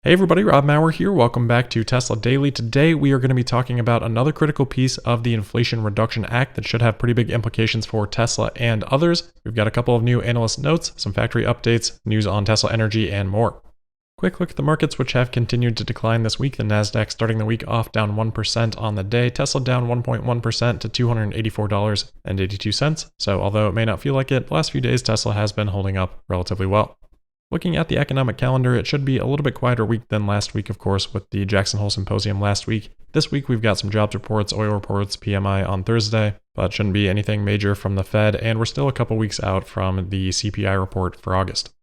Hey everybody, Rob Maurer here. Welcome back to Tesla Daily. Today we are going to be talking about another critical piece of the Inflation Reduction Act that should have pretty big implications for Tesla and others. We've got a couple of new analyst notes, some factory updates, news on Tesla Energy, and more. Quick look at the markets, which have continued to decline this week. The Nasdaq starting the week off down 1% on the day. Tesla down 1.1% to $284.82. So although it may not feel like it, the last few days Tesla has been holding up relatively well. Looking at the economic calendar, it should be a little bit quieter week than last week, of course, with the Jackson Hole Symposium last week. This week we've got some jobs reports, oil reports, PMI on Thursday, but shouldn't be anything major from the Fed, and we're still a couple weeks out from the CPI report for August.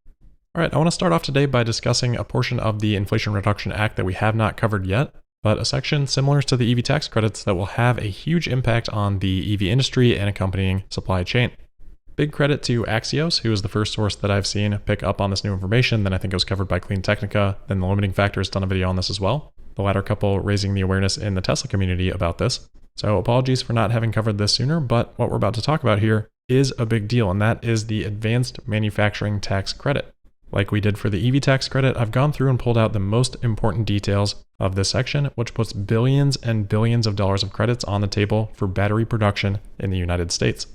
All right, I want to start off today by discussing a portion of the Inflation Reduction Act that we have not covered yet, but a section similar to the EV tax credits that will have a huge impact on the EV industry and accompanying supply chain. Big credit to Axios, who is the first source that I've seen pick up on this new information. Then I think it was covered by Clean Technica. Then The Limiting Factor has done a video on this as well. The latter couple raising the awareness in the Tesla community about this. So apologies for not having covered this sooner, but what we're about to talk about here is a big deal, and that is the Advanced Manufacturing Tax Credit. Like we did for the EV tax credit, I've gone through and pulled out the most important details of this section, which puts billions and billions of dollars of credits on the table for battery production in the United States.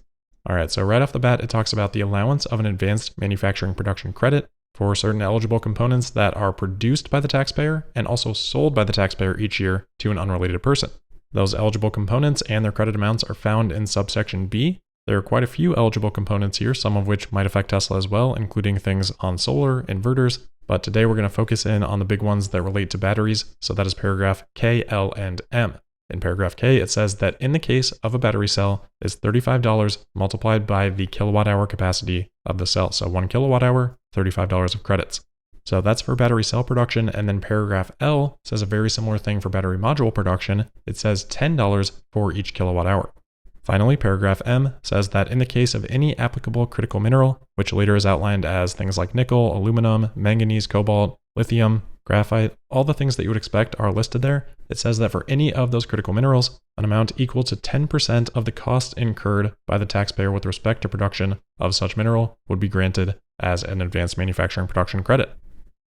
All right, so right off the bat, it talks about the allowance of an advanced manufacturing production credit for certain eligible components that are produced by the taxpayer and also sold by the taxpayer each year to an unrelated person. Those eligible components and their credit amounts are found in subsection B. There are quite a few eligible components here, some of which might affect Tesla as well, including things on solar, inverters, but today we're going to focus in on the big ones that relate to batteries, so that is paragraph K, L, and M. In paragraph K, it says that in the case of a battery cell is $35 multiplied by the kilowatt hour capacity of the cell. So 1 kilowatt hour, $35 of credits. So that's for battery cell production. And then paragraph L says a very similar thing for battery module production. It says $10 for each kilowatt hour. Finally, paragraph M says that in the case of any applicable critical mineral, which later is outlined as things like nickel, aluminum, manganese, cobalt, lithium, graphite, all the things that you would expect are listed there. It says that for any of those critical minerals, an amount equal to 10% of the cost incurred by the taxpayer with respect to production of such mineral would be granted as an advanced manufacturing production credit.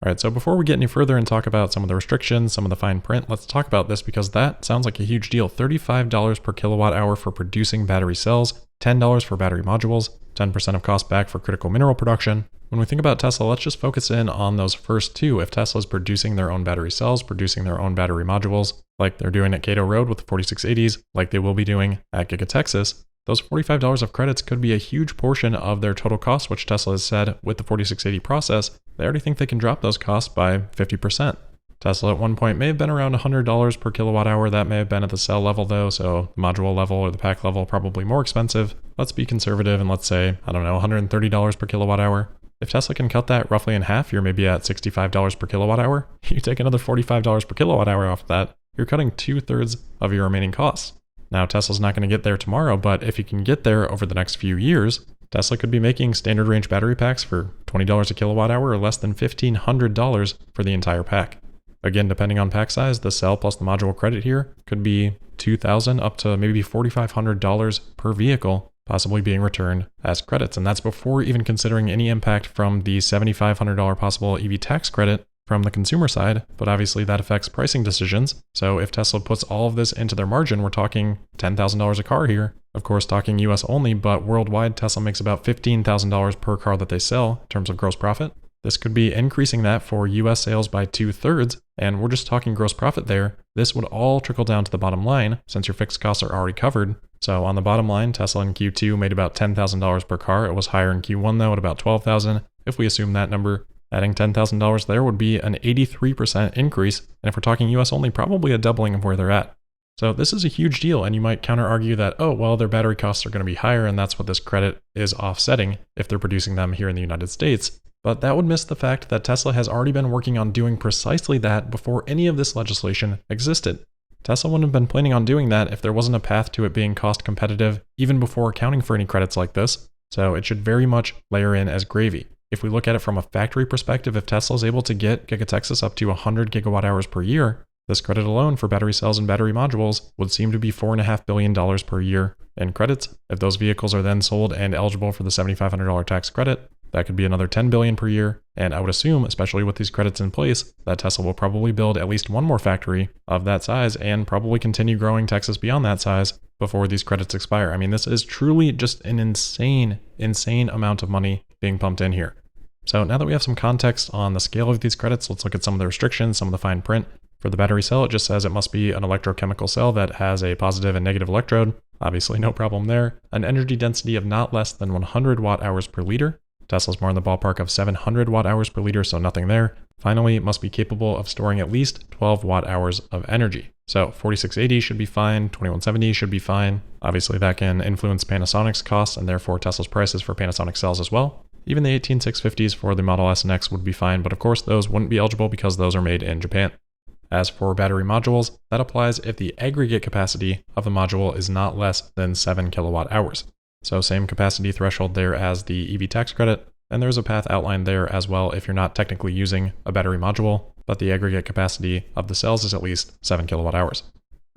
All right, so before we get any further and talk about some of the restrictions, some of the fine print, let's talk about this because that sounds like a huge deal. $35 per kilowatt hour for producing battery cells, $10 for battery modules, 10% of cost back for critical mineral production. When we think about Tesla, let's just focus in on those first two. If Tesla is producing their own battery cells, producing their own battery modules, like they're doing at Cato Road with the 4680s, like they will be doing at Giga Texas, those $45 of credits could be a huge portion of their total cost, which Tesla has said with the 4680 process, they already think they can drop those costs by 50%. Tesla at one point may have been around $100 per kilowatt hour. That may have been at the cell level though, so the module level or the pack level probably more expensive. Let's be conservative and let's say, $130 per kilowatt hour. If Tesla can cut that roughly in half, you're maybe at $65 per kilowatt hour. You take another $45 per kilowatt hour off of that, you're cutting 2/3 of your remaining costs. Now, Tesla's not going to get there tomorrow, but if you can get there over the next few years, Tesla could be making standard range battery packs for $20 a kilowatt hour or less than $1,500 for the entire pack. Again, depending on pack size, the cell plus the module credit here could be $2,000 up to maybe $4,500 per vehicle, possibly being returned as credits. And that's before even considering any impact from the $7,500 possible EV tax credit from the consumer side, but obviously that affects pricing decisions. So if Tesla puts all of this into their margin, we're talking $10,000 a car here. Of course, talking US only, but worldwide, Tesla makes about $15,000 per car that they sell in terms of gross profit. This could be increasing that for US sales by 2/3, and we're just talking gross profit there. This would all trickle down to the bottom line since your fixed costs are already covered. So on the bottom line, Tesla in Q2 made about $10,000 per car. It was higher in Q1 though at about $12,000. If we assume that number, adding $10,000 there would be an 83% increase. And if we're talking US only, probably a doubling of where they're at. So this is a huge deal. And you might counter argue that, oh, well, their battery costs are going to be higher. And that's what this credit is offsetting if they're producing them here in the United States. But that would miss the fact that Tesla has already been working on doing precisely that before any of this legislation existed. Tesla wouldn't have been planning on doing that if there wasn't a path to it being cost competitive, even before accounting for any credits like this. So it should very much layer in as gravy. If we look at it from a factory perspective, if Tesla is able to get Giga Texas up to 100 gigawatt hours per year, this credit alone for battery cells and battery modules would seem to be $4.5 billion per year in credits. If those vehicles are then sold and eligible for the $7,500 tax credit, That could be another 10 billion per year, and I would assume, especially with these credits in place, that Tesla will probably build at least one more factory of that size and probably continue growing Texas beyond that size before these credits expire. I mean, this is truly just an insane amount of money being pumped in here. So now that we have some context on the scale of these credits, let's look at some of the restrictions, some of the fine print. For the battery cell, it just says it must be an electrochemical cell that has a positive and negative electrode. Obviously, no problem there. An energy density of not less than 100 watt-hours per liter. Tesla's more in the ballpark of 700 watt-hours per liter, so nothing there. Finally, it must be capable of storing at least 12 watt-hours of energy. So 4680 should be fine, 2170 should be fine. Obviously, that can influence Panasonic's costs and therefore Tesla's prices for Panasonic cells as well. Even the 18650s for the Model S and X would be fine, but of course those wouldn't be eligible because those are made in Japan. As for battery modules, that applies if the aggregate capacity of the module is not less than 7 kilowatt hours. So same capacity threshold there as the EV tax credit, and there's a path outlined there as well if you're not technically using a battery module, but the aggregate capacity of the cells is at least 7 kilowatt hours.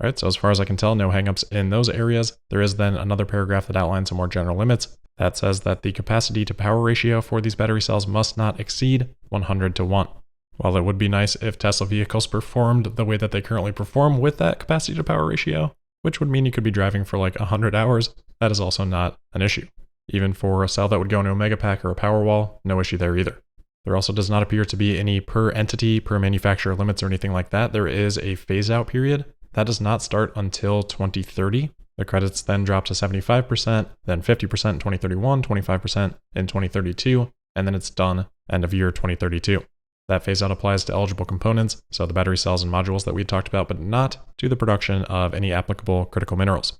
All right, so as far as I can tell, no hangups in those areas. There is then another paragraph that outlines some more general limits. That says that the capacity to power ratio for these battery cells must not exceed 100 to 1. While it would be nice if Tesla vehicles performed the way that they currently perform with that capacity to power ratio, which would mean you could be driving for like 100 hours, that is also not an issue. Even for a cell that would go into a Megapack or a Powerwall, no issue there either. There also does not appear to be any per entity, per manufacturer limits or anything like that. There is a phase out period. That does not start until 2030. The credits then drop to 75%, then 50% in 2031, 25% in 2032, and then it's done end of year 2032. That phase out applies to eligible components, so the battery cells and modules that we talked about, but not to the production of any applicable critical minerals.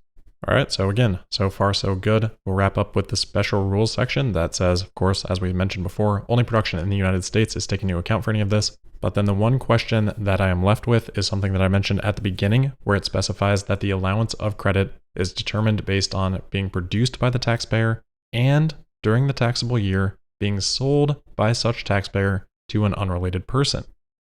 All right, so again, so far so good. We'll wrap up with the special rules section that says, of course, as we mentioned before, only production in the United States is taken into account for any of this. But then the one question that I am left with is something that I mentioned at the beginning, where it specifies that the allowance of credit is determined based on being produced by the taxpayer and during the taxable year being sold by such taxpayer to an unrelated person.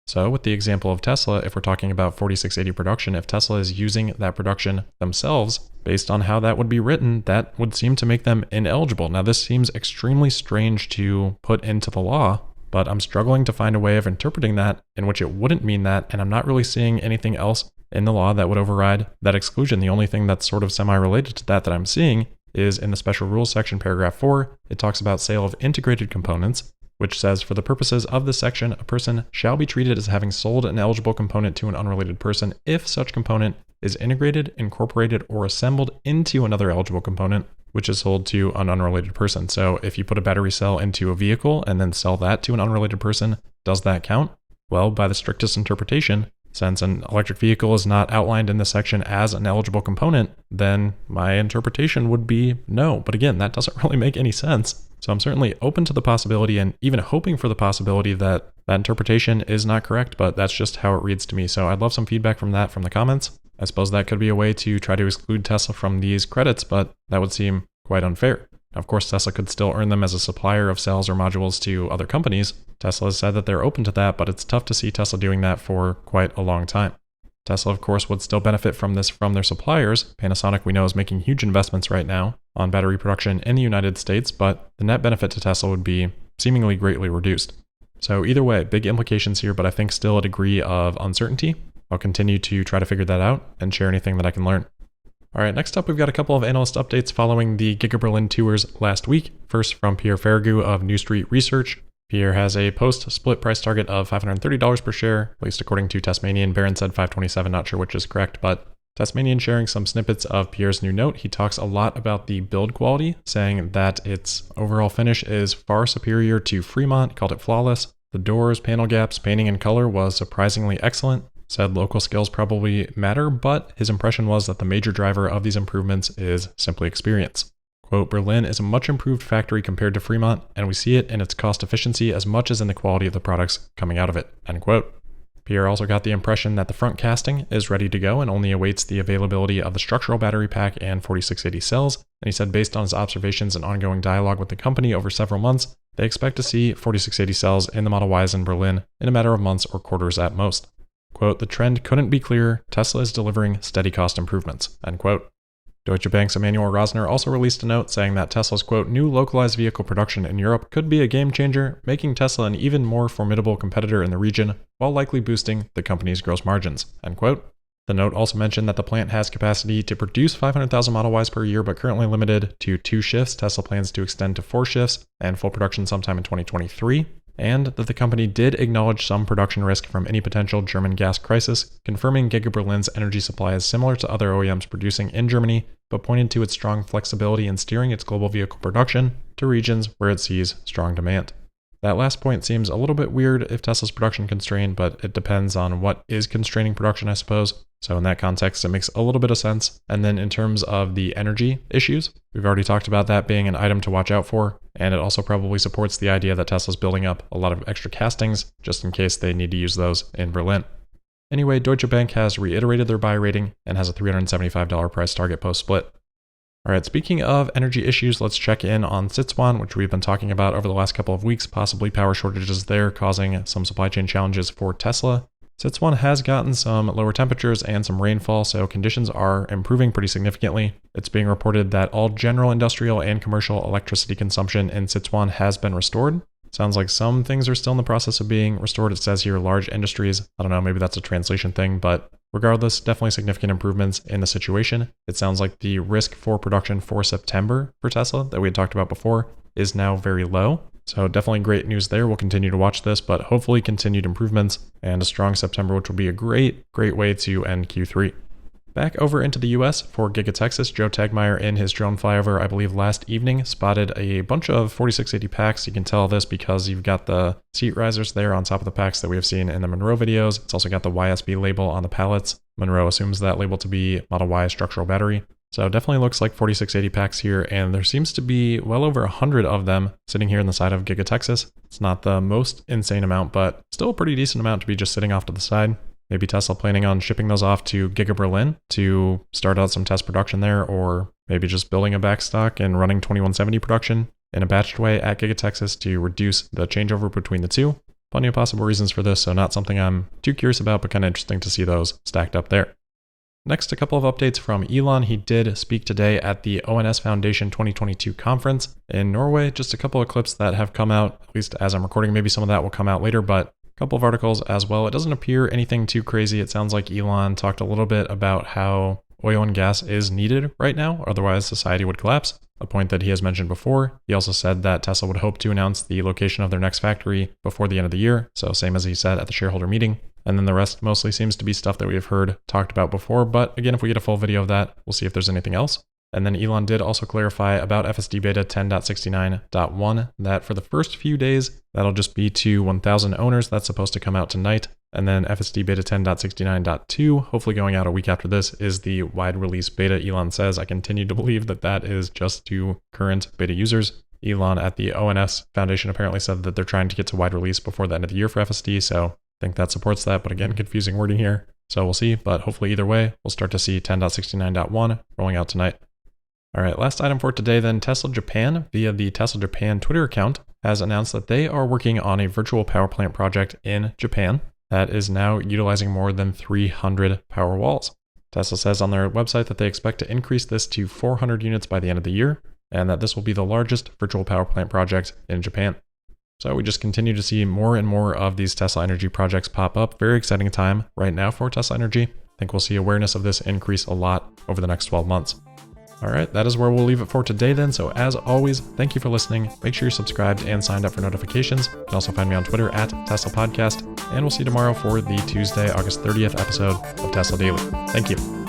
So with the example of Tesla, if we're talking about 4680 production, if Tesla is using that production themselves, based on how that would be written, that would seem to make them ineligible. Now this seems extremely strange to put into the law, but I'm struggling to find a way of interpreting that in which it wouldn't mean that, and I'm not really seeing anything else in the law that would override that exclusion. The only thing that's sort of semi-related to that I'm seeing is in the special rules section, paragraph 4, it talks about sale of integrated components, which says, for the purposes of this section, a person shall be treated as having sold an eligible component to an unrelated person if such component is integrated, incorporated, or assembled into another eligible component, which is sold to an unrelated person. So if you put a battery cell into a vehicle and then sell that to an unrelated person, does that count? Well, by the strictest interpretation, since an electric vehicle is not outlined in this section as an eligible component, then my interpretation would be no. But again, that doesn't really make any sense. So I'm certainly open to the possibility and even hoping for the possibility that that interpretation is not correct, but that's just how it reads to me. So I'd love some feedback from that from the comments. I suppose that could be a way to try to exclude Tesla from these credits, but that would seem quite unfair. Of course, Tesla could still earn them as a supplier of cells or modules to other companies. Tesla has said that they're open to that, but it's tough to see Tesla doing that for quite a long time. Tesla, of course, would still benefit from this from their suppliers. Panasonic, we know, is making huge investments right now on battery production in the United States, but the net benefit to Tesla would be seemingly greatly reduced. So either way, big implications here, but I think still a degree of uncertainty. I'll continue to try to figure that out and share anything that I can learn. All right, next up, we've got a couple of analyst updates following the Giga Berlin tours last week. First from Pierre Ferragu of New Street Research. Pierre has a post-split price target of $530 per share, at least according to Tasmanian. Barron said $527, not sure which is correct, but Tasmanian sharing some snippets of Pierre's new note. He talks a lot about the build quality, saying that its overall finish is far superior to Fremont, called it flawless. The doors, panel gaps, painting, and color was surprisingly excellent. Said local skills probably matter, but his impression was that the major driver of these improvements is simply experience. Quote, Berlin is a much improved factory compared to Fremont, and we see it in its cost efficiency as much as in the quality of the products coming out of it, end quote. Pierre also got the impression that the front casting is ready to go and only awaits the availability of the structural battery pack and 4680 cells, and he said based on his observations and ongoing dialogue with the company over several months, they expect to see 4680 cells in the Model Ys in Berlin in a matter of months or quarters at most. Quote, the trend couldn't be clearer. Tesla is delivering steady cost improvements, end quote. Deutsche Bank's Emmanuel Rosner also released a note saying that Tesla's, quote, new localized vehicle production in Europe could be a game changer, making Tesla an even more formidable competitor in the region, while likely boosting the company's gross margins, end quote. The note also mentioned that the plant has capacity to produce 500,000 Model Ys per year, but currently limited to 2 shifts. Tesla plans to extend to 4 shifts and full production sometime in 2023. And that the company did acknowledge some production risk from any potential German gas crisis, confirming Giga Berlin's energy supply is similar to other OEMs producing in Germany, but pointed to its strong flexibility in steering its global vehicle production to regions where it sees strong demand. That last point seems a little bit weird if Tesla's production constrained, but it depends on what is constraining production, I suppose. So in that context, it makes a little bit of sense. And then in terms of the energy issues, we've already talked about that being an item to watch out for. And it also probably supports the idea that Tesla's building up a lot of extra castings just in case they need to use those in Berlin. Anyway, Deutsche Bank has reiterated their buy rating and has a $375 price target post-split. All right, speaking of energy issues, let's check in on Sichuan, which we've been talking about over the last couple of weeks, possibly power shortages there causing some supply chain challenges for Tesla. Sichuan has gotten some lower temperatures and some rainfall, so conditions are improving pretty significantly. It's being reported that all general industrial and commercial electricity consumption in Sichuan has been restored. Sounds like some things are still in the process of being restored. It says here large industries. I don't know, maybe that's a translation thing, but regardless, definitely significant improvements in the situation. It sounds like the risk for production for September for Tesla that we had talked about before is now very low. So definitely great news there. We'll continue to watch this, but hopefully continued improvements and a strong September, which will be a great way to end Q3. Back over into the US for Giga Texas, Joe Tegmeyer in his drone flyover, I believe last evening, spotted a bunch of 4680 packs. You can tell this because you've got the seat risers there on top of the packs that we have seen in the Monroe videos. It's also got the YSB label on the pallets. Monroe assumes that label to be Model Y structural battery. So definitely looks like 4680 packs here, and there seems to be well over 100 of them sitting here in the side of Giga Texas. It's not the most insane amount, but still a pretty decent amount to be just sitting off to the side. Maybe Tesla planning on shipping those off to Giga Berlin to start out some test production there, or maybe just building a backstock and running 2170 production in a batched way at Giga Texas to reduce the changeover between the two. Plenty of possible reasons for this, so not something I'm too curious about, but kind of interesting to see those stacked up there. Next, a couple of updates from Elon. He did speak today at the ONS Foundation 2022 conference in Norway. Just a couple of clips that have come out, at least as I'm recording. Maybe some of that will come out later, but couple of articles as well. It doesn't appear anything too crazy. It sounds like Elon talked a little bit about how oil and gas is needed right now, otherwise society would collapse, a point that he has mentioned before. He also said that Tesla would hope to announce the location of their next factory before the end of the year, so same as he said at the shareholder meeting. And then the rest mostly seems to be stuff that we have heard talked about before, but again, if we get a full video of that, we'll see if there's anything else. And then Elon did also clarify about FSD Beta 10.69.1 that for the first few days, that'll just be to 1,000 owners. That's supposed to come out tonight. And then FSD Beta 10.69.2, hopefully going out a week after this, is the wide release beta. Elon says, I continue to believe that that is just to current beta users. Elon at the ONS Foundation apparently said that they're trying to get to wide release before the end of the year for FSD. So I think that supports that. But again, confusing wording here. So we'll see. But hopefully either way, we'll start to see 10.69.1 rolling out tonight. All right, last item for today then. Tesla Japan, via the Tesla Japan Twitter account, has announced that they are working on a virtual power plant project in Japan that is now utilizing more than 300 power walls. Tesla says on their website that they expect to increase this to 400 units by the end of the year, and that this will be the largest virtual power plant project in Japan. So we just continue to see more and more of these Tesla Energy projects pop up. Very exciting time right now for Tesla Energy. I think we'll see awareness of this increase a lot over the next 12 months. All right, that is where we'll leave it for today then. So as always, thank you for listening. Make sure you're subscribed and signed up for notifications. You can also find me on Twitter at Tesla Podcast, and we'll see you tomorrow for the Tuesday, August 30th episode of Tesla Daily. Thank you.